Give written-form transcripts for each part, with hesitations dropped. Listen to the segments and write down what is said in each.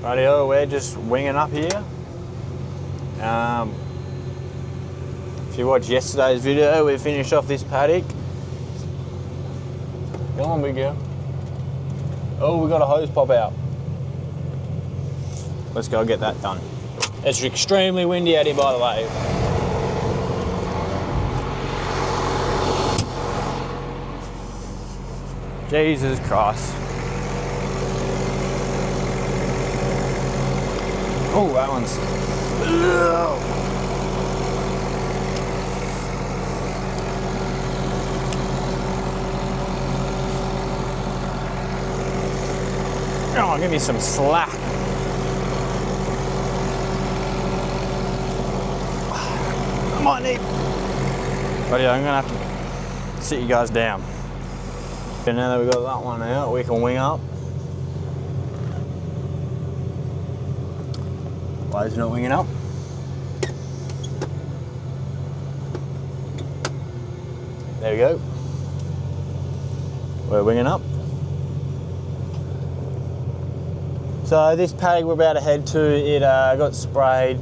Rightio, we're just winging up here. If you watched yesterday's video, we finished off this paddock. Come on, big girl. Oh, we got a hose pop out. Let's go get that done. It's extremely windy out here, by the way. Jesus Christ. Oh, that one's... Oh, give me some slack. I might need... But yeah, I'm gonna have to sit you guys down. And now that we've got that one out, we can wing up. Why is it not winging up? There we go. We're winging up. So this paddock we're about to head to, it got sprayed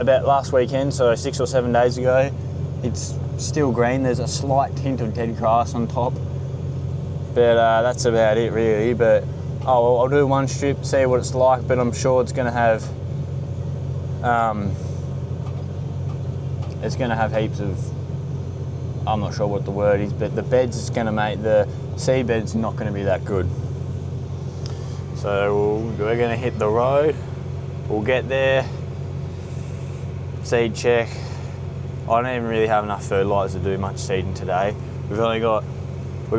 about last weekend, so 6 or 7 days ago. It's still green, there's a slight tint of dead grass on top, but that's about it really. But I'll do one strip, see what it's like, but I'm sure it's going to have heaps of, I'm not sure what the word is, but the beds is going to make, the seed bed's not going to be that good. So we're going to hit the road, we'll get there, seed check. I don't even really have enough fertiliser to do much seeding today. We've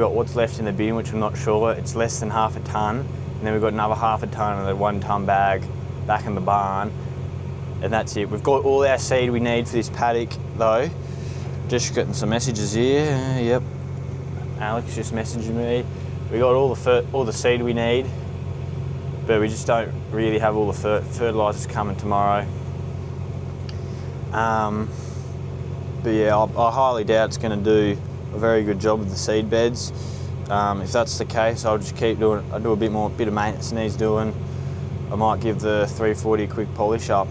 got what's left in the bin, which I'm not sure. It's less than half a tonne, and then we've got another half a tonne in the 1 tonne bag back in the barn, and that's it. We've got all our seed we need for this paddock though. Just getting some messages here. Yep, Alex just messaged me. We got all the seed we need, but we just don't really have all the fertilisers coming tomorrow. But yeah, I highly doubt it's going to do a very good job of the seed beds. If that's the case, I'll just keep doing it. I'll do a bit of maintenance it needs doing. I might give the 340 a quick polish up.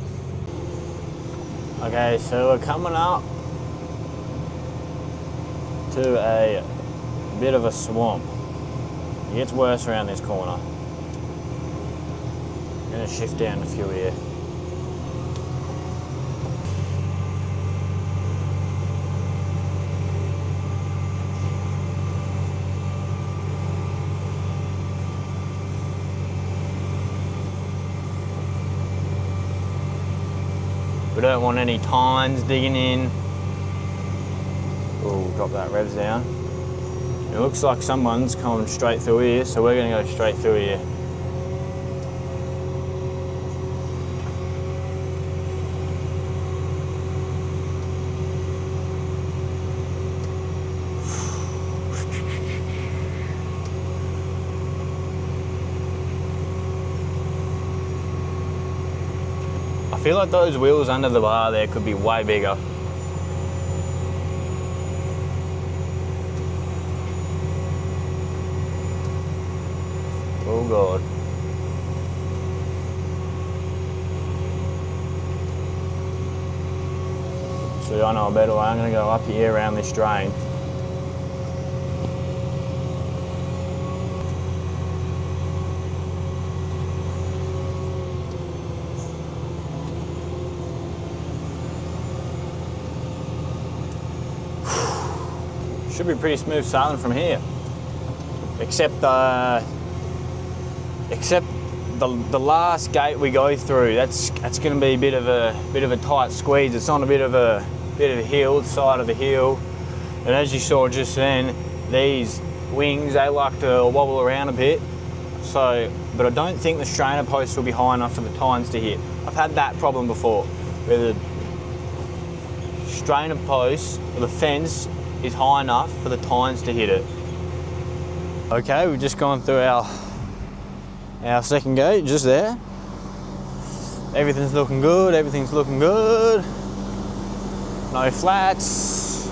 Okay, so we're coming up to a bit of a swamp. It gets worse around this corner. I'm going to shift down a few here. We don't want any tines digging in. Oh, drop that revs down. It looks like someone's coming straight through here, so we're going to go straight through here. I feel like those wheels under the bar there could be way bigger. Oh God. So I know a better way. I'm going to go up here around this drain. Should be pretty smooth sailing from here, except the last gate we go through. That's going to be a bit of a tight squeeze. It's on a bit of a hill, side of a hill, and as you saw just then, these wings, they like to wobble around a bit. So, but I don't think the strainer posts will be high enough for the tines to hit. I've had that problem before, where the strainer post or the fence is high enough for the tines to hit it. Okay, we've just gone through our second gate, just there. Everything's looking good, everything's looking good. No flats.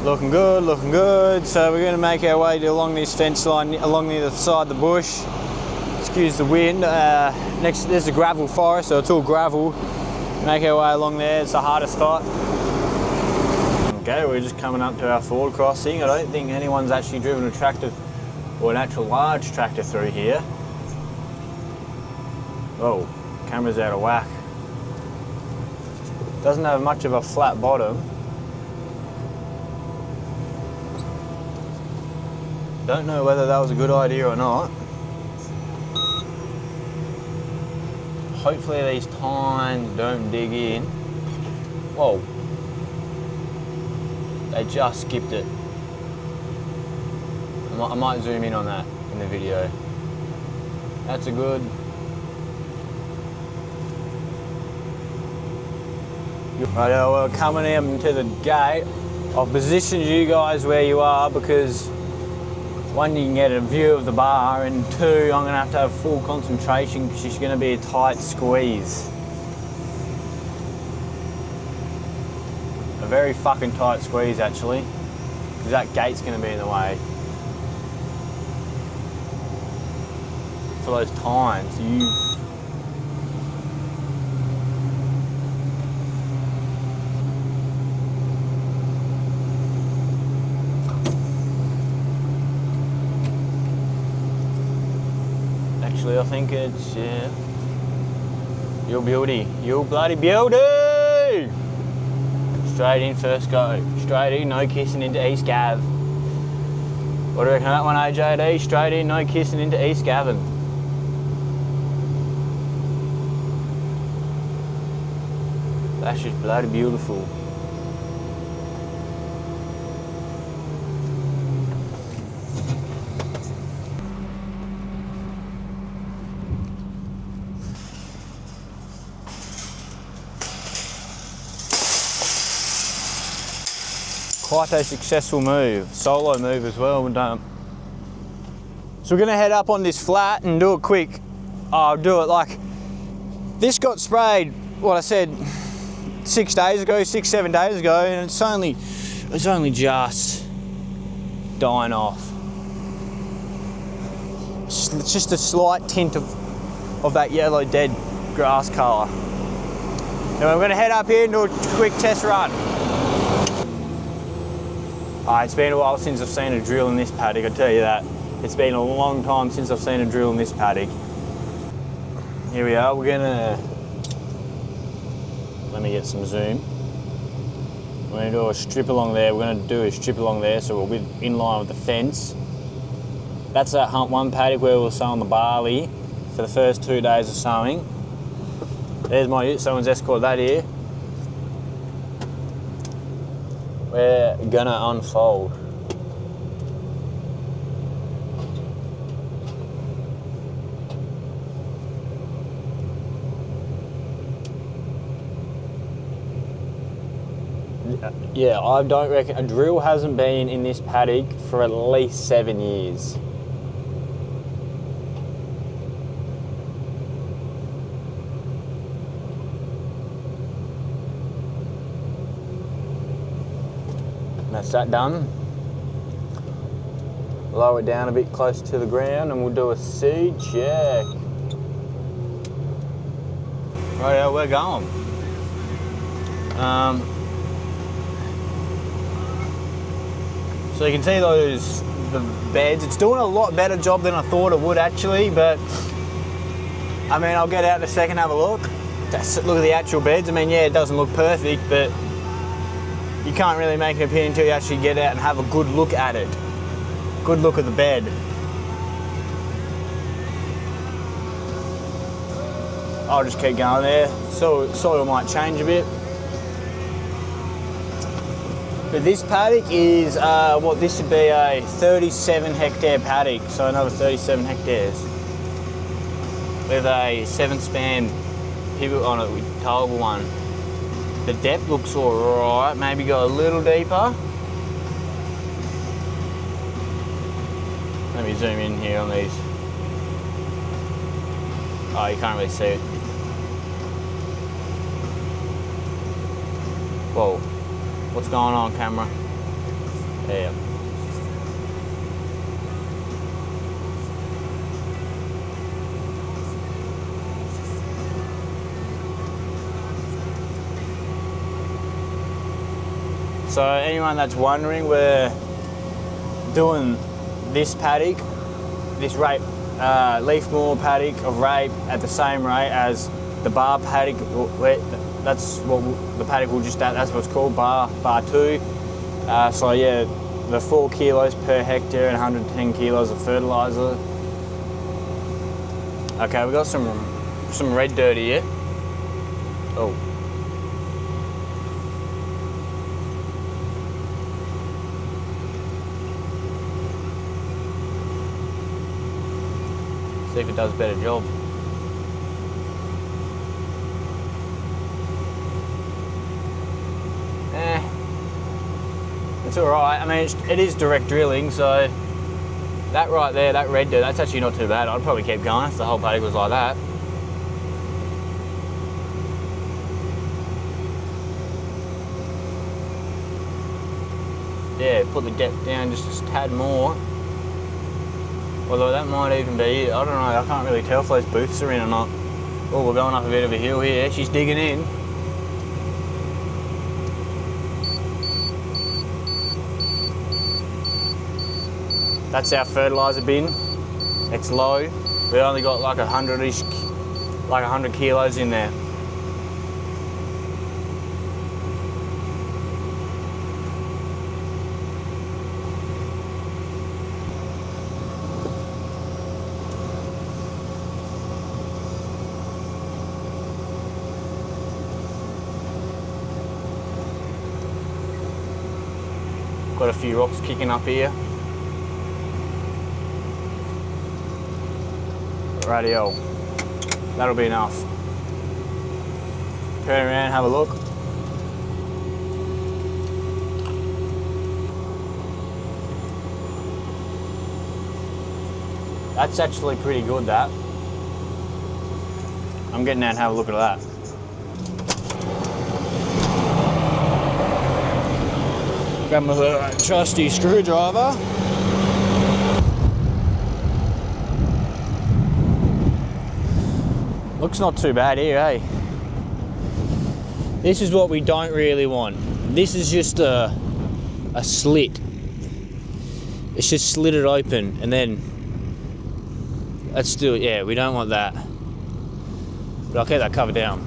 Looking good, looking good. So we're going to make our way along this fence line, along the other side of the bush. Excuse the wind. Next, there's a gravel forest, so it's all gravel. Make our way along there. It's the hardest spot. Okay, we're just coming up to our forward crossing. I don't think anyone's actually driven a tractor or an actual large tractor through here. Oh, camera's out of whack. Doesn't have much of a flat bottom. Don't know whether that was a good idea or not. Hopefully these tines don't dig in. Whoa. They just skipped it. I might zoom in on that in the video. That's a good... Right, we're coming into the gate. I've positioned you guys where you are because one, you can get a view of the bar, and two, I'm going to have full concentration because it's going to be a tight squeeze. A very fucking tight squeeze actually, because that gate's going to be in the way. For those tines, I think it's, yeah. You beauty. You bloody beauty! Straight in, first go. Straight in, no kissing into East Gav. What do you reckon of that one, AJD? Straight in, no kissing into East Gavin. That's just bloody beautiful. Quite a successful move, solo move as well. So we're gonna head up on this flat and do it quick. I'll do it like, this got sprayed, what I said, 6 days ago, 7 days ago, and it's only just dying off. It's just a slight tint of that yellow dead grass colour. Now we're gonna head up here and do a quick test run. It's been a while since I've seen a drill in this paddock, I tell you that. It's been a long time since I've seen a drill in this paddock. Here we are, we're gonna... Let me get some zoom. We're gonna do a strip along there, so we're in line with the fence. That's that hump one paddock where we're sowing the barley for the first 2 days of sowing. There's my ute, someone's escorted that here. We're gonna unfold. Yeah, I don't reckon, a drill hasn't been in this paddock for at least 7 years. That's that done. Lower it down a bit closer to the ground and we'll do a seed check. Right, we're going. So you can see the beds. It's doing a lot better job than I thought it would actually, but I mean, I'll get out in a second and have a look. Look at the actual beds. I mean, yeah, it doesn't look perfect, but you can't really make an opinion until you actually get out and have a good look at it. Good look at the bed. I'll just keep going there. So soil might change a bit. But this paddock is, this would be a 37 hectare paddock, so another 37 hectares. With a 7-span pivot on it with towable one. The depth looks alright, maybe go a little deeper. Let me zoom in here on these. Oh, you can't really see it. Whoa, what's going on, camera? Yeah. So anyone that's wondering, we're doing this paddock, this rape, leaf moor paddock of rape at the same rate as the bar paddock. That's what the paddock will just at. That's what it's called, bar 2. So yeah, the 4 kilos per hectare and 110 kilos of fertiliser. Okay, we got some red dirt here. Oh. See if it does a better job. It's all right. I mean, it is direct drilling, so that right there, that red dirt, that's actually not too bad. I'd probably keep going if the whole paddock was like that. Yeah, put the depth down just a tad more. Although that might even be, I don't know, I can't really tell if those booths are in or not. Oh, we're going up a bit of a hill here. She's digging in. That's our fertiliser bin. It's low. We only got like 100-ish, like 100 kilos in there. Got a few rocks kicking up here. Radio. That'll be enough. Turn around, have a look. That's actually pretty good, that. I'm getting out and have a look at that. Grab my trusty screwdriver. Looks not too bad here, eh? This is what we don't really want. This is just a slit. It's just slit it open, and then let's do it. Yeah, we don't want that. But I'll keep that cover down.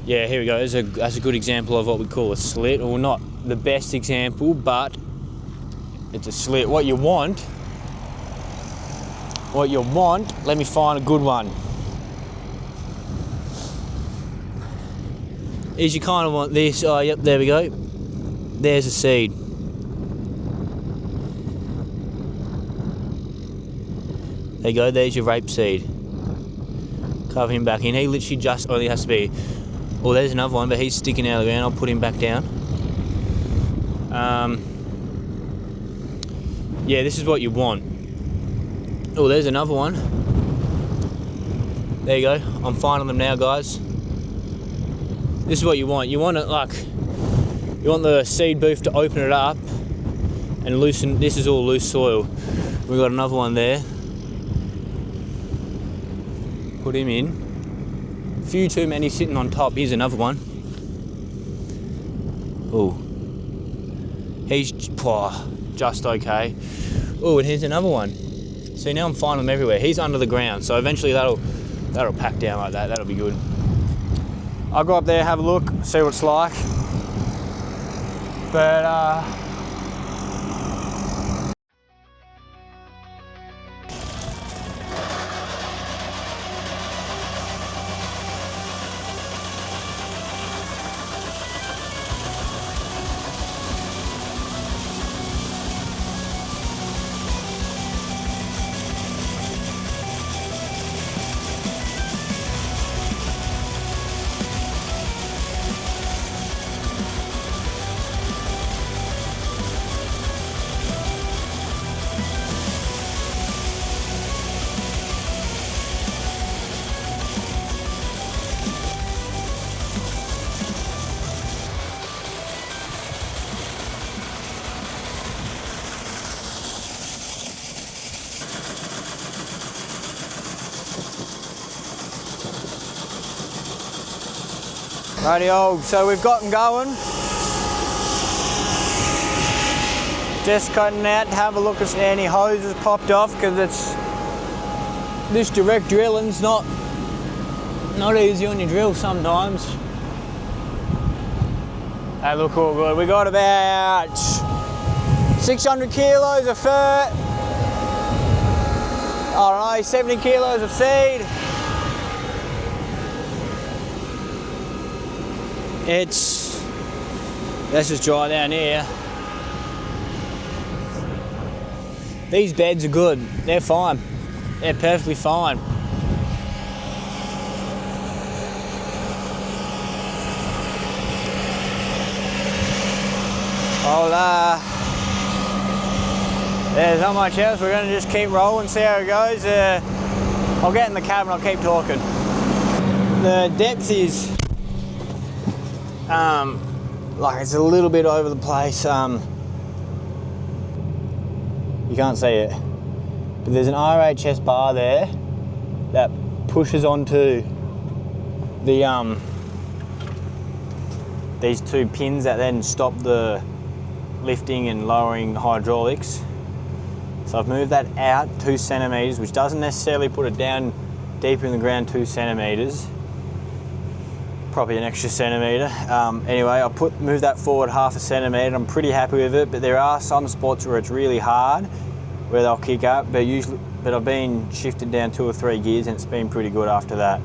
Yeah, here we go. That's a good example of what we call a slit. Well, not the best example, but it's a slit. What you want, let me find a good one, is you kind of want this. Oh, yep, there we go. There's a seed. There you go, there's your rape seed. Cover him back in. He literally just only has to be, oh, there's another one, but he's sticking out of the ground. I'll put him back down. Yeah, this is what you want. Oh, there's another one. There you go. I'm finding them now, guys. This is what you want. You want it like, you want the seed booth to open it up and loosen. This is all loose soil. We've got another one there. Put him in. A few too many sitting on top. Here's another one. Oh, he's just okay. Oh, and here's another one. See, now I'm finding them everywhere. He's under the ground, so eventually that'll pack down like that. That'll be good. I'll go up there, have a look, see what it's like. But Rightio, so we've gotten going. Just cutting out to have a look at any hoses popped off, because this direct drilling's not easy on your drill sometimes. They look all good. We got about 600 kilos of fert. I don't know, 70 kilos of feed. Let's just dry down here. These beds are good. They're fine. They're perfectly fine. There's not much else. We're going to just keep rolling, see how it goes. I'll get in the cab and I'll keep talking. The depth is like it's a little bit over the place. You can't see it, but there's an RHS bar there that pushes onto the these two pins that then stop the lifting and lowering the hydraulics. So I've moved that out 2 centimetres, which doesn't necessarily put it down deeper in the ground 2 centimetres. Probably an extra centimetre. Anyway, I moved that forward 0.5 centimetre. I'm pretty happy with it, but there are some spots where it's really hard, where they'll kick up. But I've been shifted down 2 or 3 gears, and it's been pretty good after that.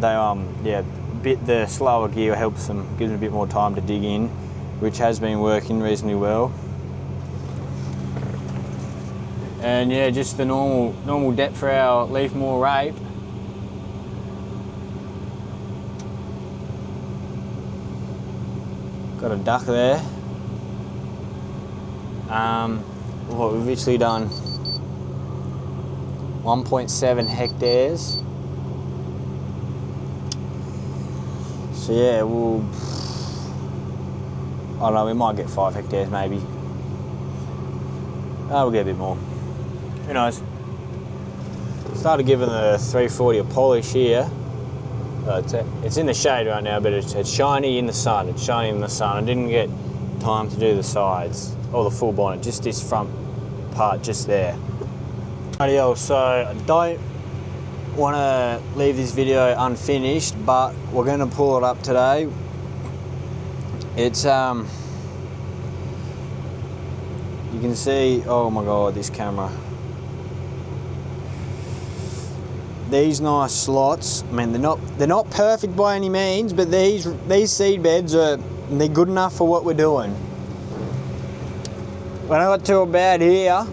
The slower gear helps them, gives them a bit more time to dig in, which has been working reasonably well. And yeah, just the normal depth for our leaf moor rape. Got a duck there. We've actually done 1.7 hectares. So yeah, I don't know, we might get 5 hectares maybe. We'll get a bit more. Who knows? Started giving the 340 a polish here. It's in the shade right now, but it's shiny in the sun. It's shiny in the sun. I didn't get time to do the sides or the full bonnet, just this front part just there. Rightio, so I don't want to leave this video unfinished, but we're going to pull it up today. It's you can see, oh my god, this camera. These nice slots. I mean, they're not perfect by any means, but these seed beds they're good enough for what we're doing. When I got to about here,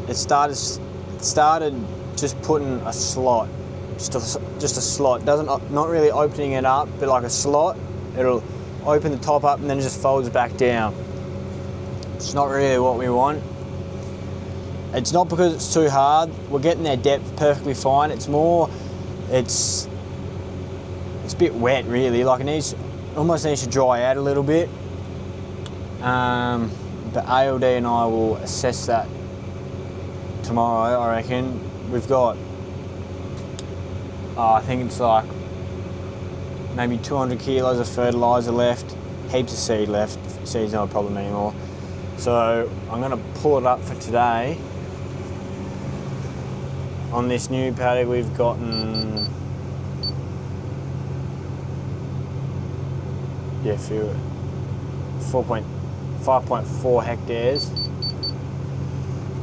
it started just putting a slot, just a slot. Not really opening it up, but like a slot. It'll open the top up and then it just folds back down. It's not really what we want. It's not because it's too hard. We're getting their depth perfectly fine. It's more, it's a bit wet really. Like almost needs to dry out a little bit. But ALD and I will assess that tomorrow, I reckon. We've got, I think it's like maybe 200 kilos of fertiliser left, heaps of seed left. Seed's not a problem anymore. So I'm gonna pull it up for today. On this new paddock we've gotten, 5.4 hectares.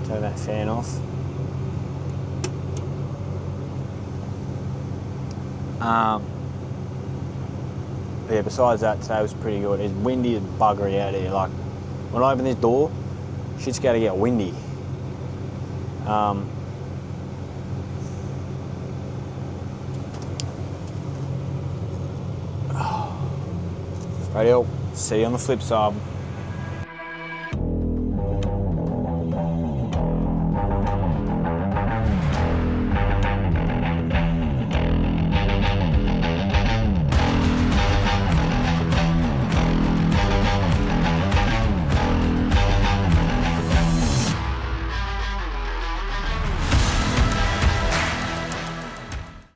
Turn that fan off. But yeah, besides that, today was pretty good. It's windy as buggery out here. Like, when I open this door, shit's going to get windy. Rightio, see you on the flip side.